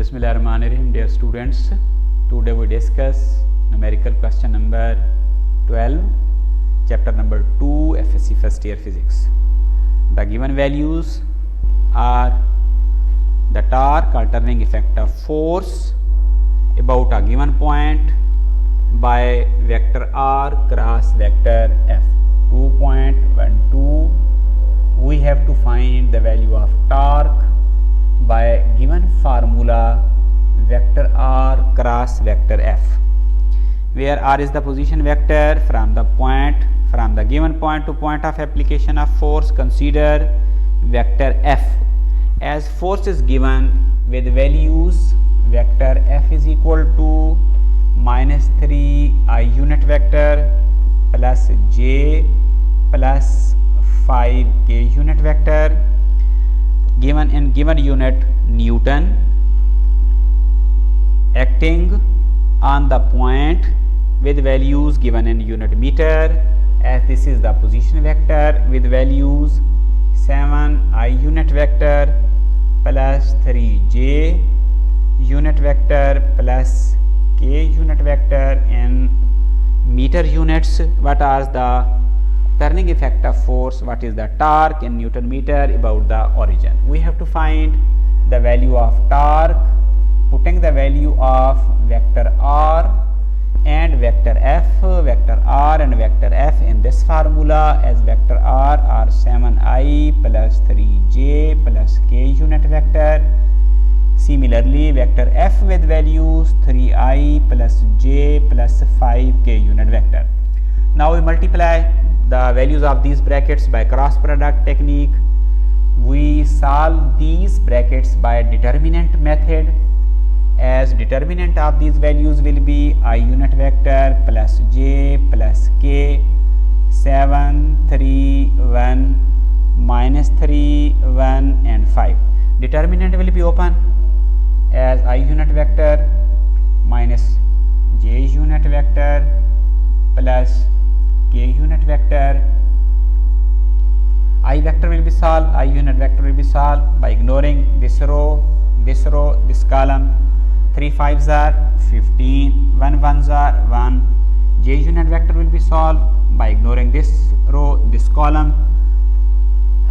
Bismillahirrahmanirrahim. Dear students, today we discuss numerical question number 12, chapter number 2, FSC first year physics. The given values are the torque or turning effect of force about a given point by vector r cross vector f. 2.12, we have to find the value of torque by given formula vector r cross vector f, where r is the position vector from the given point to point of application of force. Consider vector f as force is given with values vector f is equal to -3 I unit vector plus j plus 5 k unit vector, given in given unit Newton, acting on the point with values given in unit meter, as this is the position vector with values 7 I unit vector plus 3j unit vector plus k unit vector in meter units. What are the turning effect of force? What is the torque in Newton meter about the origin? We have to find the value of torque, putting the value of vector r and vector f, vector r and vector f in this formula, as vector r are 7i plus 3j plus k unit vector. Similarly, vector f with values 3i plus j plus 5k unit vector. Now we multiply the values of these brackets by cross product technique. We solve these brackets by determinant method, as determinant of these values will be I unit vector plus j plus k, 7, 3, 1, -3, 1 and 5. Determinant will be open as I unit vector minus j unit vector plus k unit vector. I vector will be solved, I unit vector will be solved by ignoring this row, this column. 3 5s are 15, 1 1s are 1. J unit vector will be solved by ignoring this row, this column.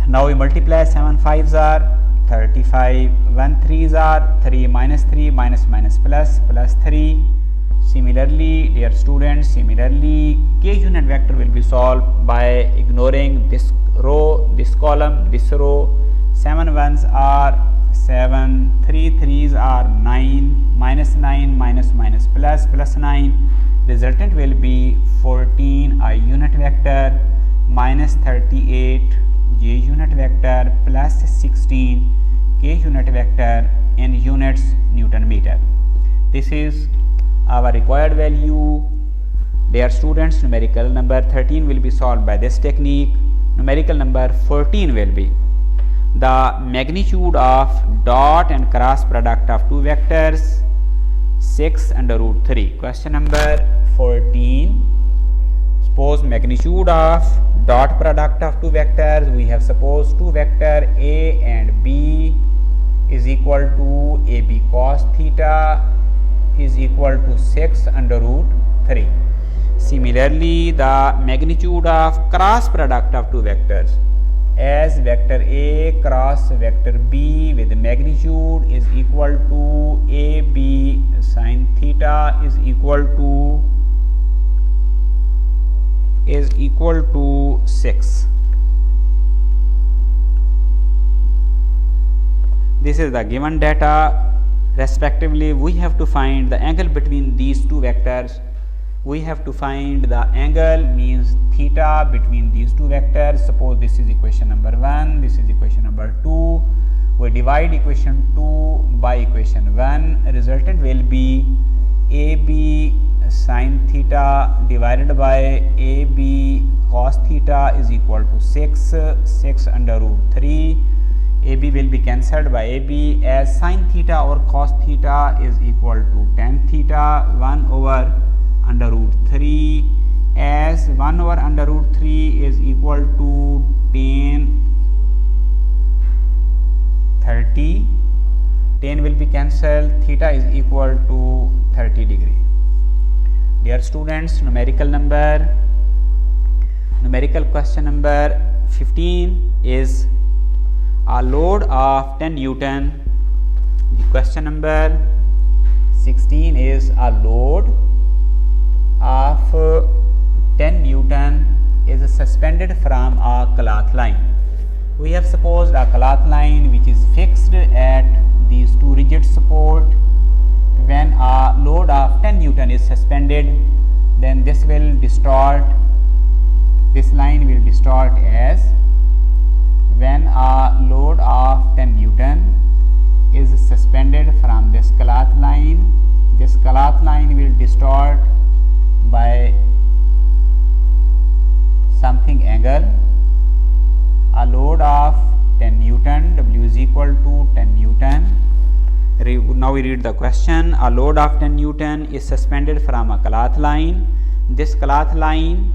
Now we multiply 7 5s are 35, 1 3s are 3 minus 3 minus plus 3. Similarly, dear students, k unit vector will be solved by ignoring this row, this column, this row. 7 1s are 7, 3 3s are 9, minus 9 minus plus 9. Resultant will be 14 I unit vector minus 38 j unit vector plus 16 k unit vector in units Newton meter. This is our required value. Dear students, numerical number 13 will be solved by this technique. Numerical number 14 will be the magnitude of dot and cross product of two vectors 6 under root 3. Question number 14. Suppose magnitude of dot product of two vectors. We have supposed two vector a and b is equal to ab cos theta is equal to 6 under root 3. Similarly, the magnitude of cross product of two vectors, as vector a cross vector b with magnitude is equal to ab sin theta is equal to 6. This is the given data. Respectively, we have to find the angle between these two vectors. We have to find the angle, means theta, between these two vectors. Suppose this is equation number 1, this is equation number 2. We divide equation 2 by equation 1. Resultant will be AB sin theta divided by AB cos theta is equal to 6 under root 3. AB will be cancelled by AB, as sin theta or cos theta is equal to tan theta 1 over under root 3, as 1 over under root 3 is equal to tan 10 will be cancelled, theta is equal to 30 degree. Dear students, numerical question number 15 is a load of 10 Newton. The question number 16 is a load of 10 Newton is suspended from a cloth line. We have supposed a cloth line which is fixed at these two rigid support. When a load of 10 Newton is suspended, then this will distort, this line will distort as when a load of 10 Newton is suspended from this cloth line will distort by something angle. A load of 10 Newton, W is equal to 10 Newton. Now we read the question. A load of 10 Newton is suspended from a cloth line. This cloth line,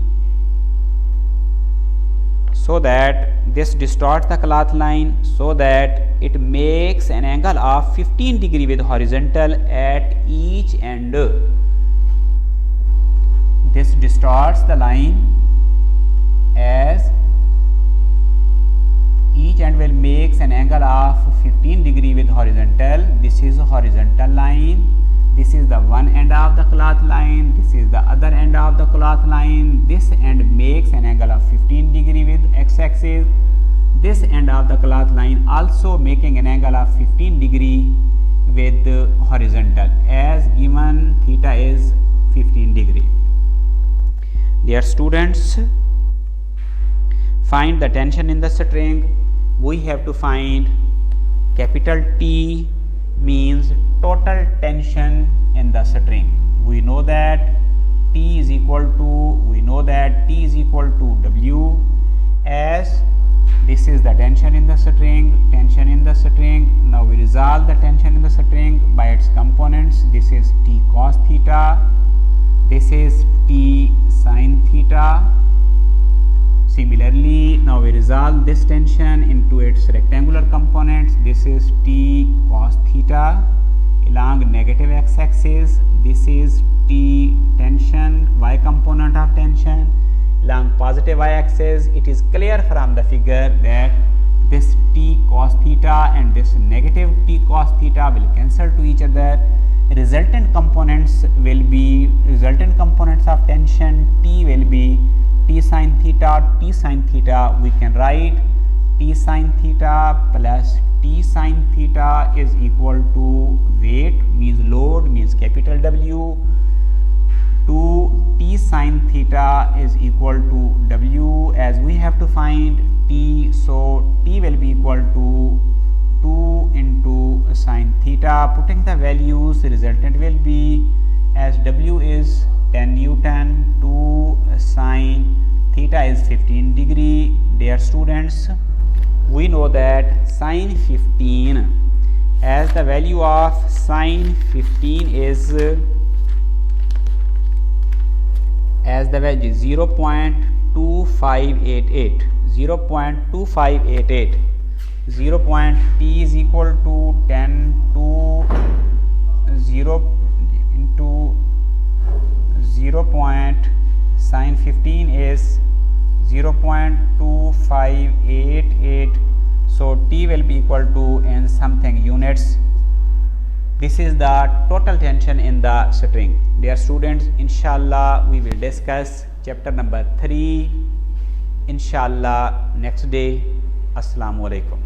so that this distorts the cloth line so that it makes an angle of 15 degree with horizontal at each end. This distorts the line as each end will makes an angle of 15 degree with horizontal. This is a horizontal line. This is the one end of the cloth line. This is the other end of the cloth line. This end makes an angle of 15 degree with x-axis. This end of the cloth line also making an angle of 15 degree with horizontal, as given theta is 15 degree. Dear students, find the tension in the string. We have to find capital T means total tension in the string. We know that T is equal to W, as this is the tension in the string. Now we resolve the tension in the string by its components. This is T cos theta, this is T sin theta. Similarly, now we resolve this tension into its rectangular components. This is T cos theta along negative x-axis. This is T tension, y component of tension along positive y-axis. It is clear from the figure that this T cos theta and this negative T cos theta will cancel to each other. Resultant components of tension T will be T sin theta. We can write T sin theta plus T sin theta is equal to weight, means load, means capital W, to T sin theta is equal to W, as we have to find T. So T will be equal to 2 into sin theta. Putting the values, the resultant will be, as W is 10 Newton, 2 sin theta is 15 degree. Dear students, we know that sin 15, as the value of sin 15 is as the value 0.2588, 0.2588. T is equal to 10 to 0 into 0. Sin 15 is 0.2588. So T will be equal to in something units. This is the total tension in the string. Dear students, inshallah we will discuss chapter number 3 inshallah next day. Assalamu alaikum.